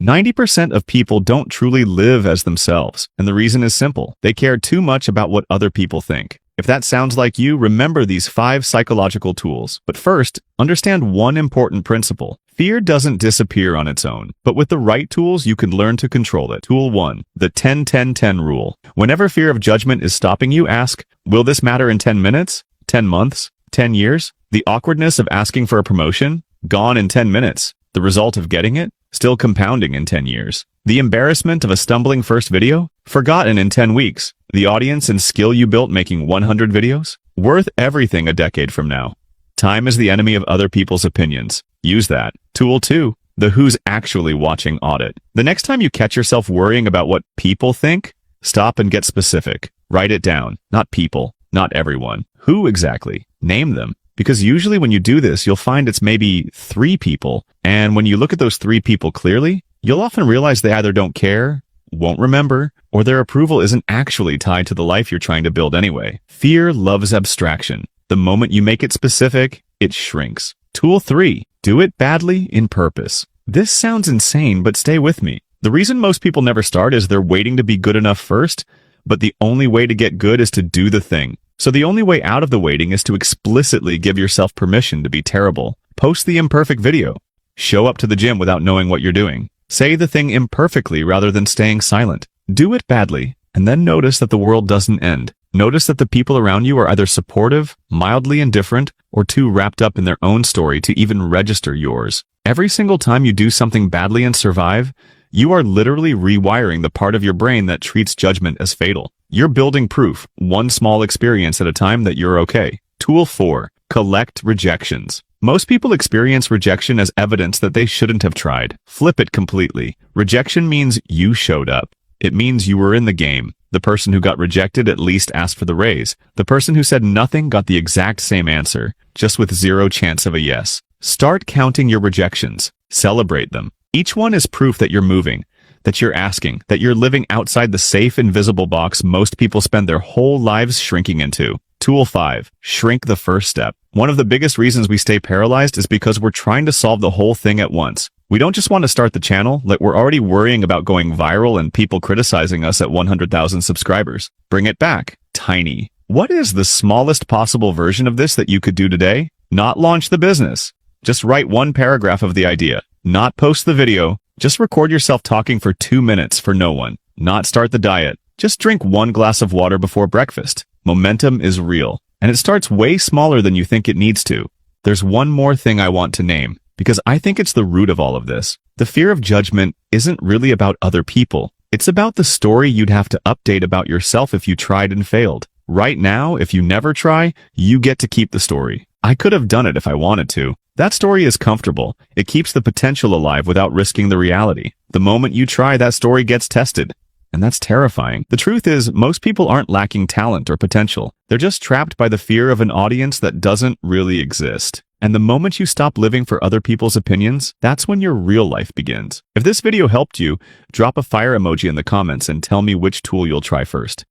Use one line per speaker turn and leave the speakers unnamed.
90% of people don't truly live as themselves, and the reason is simple. They care too much about what other people think. If that sounds like you, remember these 5 psychological tools. But first, understand one important principle. Fear doesn't disappear on its own, but with the right tools, you can learn to control it. Tool 1. The 10-10-10 rule. Whenever fear of judgment is stopping you, ask, will this matter in 10 minutes? 10 months? 10 years? The awkwardness of asking for a promotion? Gone in 10 minutes. The result of getting it? Still compounding in 10 years. The embarrassment of a stumbling first video? Forgotten in 10 weeks. The audience and skill you built making 100 videos? Worth everything a decade from now. Time is the enemy of other people's opinions. Use that. Tool 2. The who's actually watching audit. The next time you catch yourself worrying about what people think, stop and get specific. Write it down. Not people. Not everyone. Who exactly? Name them. Because usually when you do this, you'll find it's maybe 3 people. And when you look at those 3 people clearly, you'll often realize they either don't care, won't remember, or their approval isn't actually tied to the life you're trying to build anyway. Fear loves abstraction. The moment you make it specific, it shrinks. Tool 3. Do it badly in purpose. This sounds insane, but stay with me. The reason most people never start is they're waiting to be good enough first, but the only way to get good is to do the thing. So the only way out of the waiting is to explicitly give yourself permission to be terrible. Post the imperfect video. Show up to the gym without knowing what you're doing. Say the thing imperfectly rather than staying silent. Do it badly, and then notice that the world doesn't end. Notice that the people around you are either supportive, mildly indifferent, or too wrapped up in their own story to even register yours. Every single time you do something badly and survive, you are literally rewiring the part of your brain that treats judgment as fatal. You're building proof, one small experience at a time, that you're okay. Tool 4. Collect rejections. Most people experience rejection as evidence that they shouldn't have tried. Flip it completely. Rejection means you showed up. It means you were in the game. The person who got rejected at least asked for the raise. The person who said nothing got the exact same answer, just with 0 chance of a yes. Start counting your rejections. Celebrate them. Each one is proof that you're moving, that you're asking, that you're living outside the safe, invisible box most people spend their whole lives shrinking into. Tool 5. Shrink the first step. One of the biggest reasons we stay paralyzed is because we're trying to solve the whole thing at once. We don't just want to start the channel, like we're already worrying about going viral and people criticizing us at 100,000 subscribers. Bring it back. Tiny. What is the smallest possible version of this that you could do today? Not launch the business. Just write 1 paragraph of the idea. Not post the video. Just record yourself talking for 2 minutes for no one. Not start the diet. Just drink 1 glass of water before breakfast. Momentum is real, and it starts way smaller than you think it needs to. There's one more thing I want to name, because I think it's the root of all of this. The fear of judgment isn't really about other people. It's about the story you'd have to update about yourself if you tried and failed. Right now, if you never try, you get to keep the story. I could have done it if I wanted to. That story is comfortable. It keeps the potential alive without risking the reality. The moment you try, that story gets tested. And that's terrifying. The truth is, most people aren't lacking talent or potential. They're just trapped by the fear of an audience that doesn't really exist. And the moment you stop living for other people's opinions, that's when your real life begins. If this video helped you, drop a fire emoji in the comments and tell me which tool you'll try first.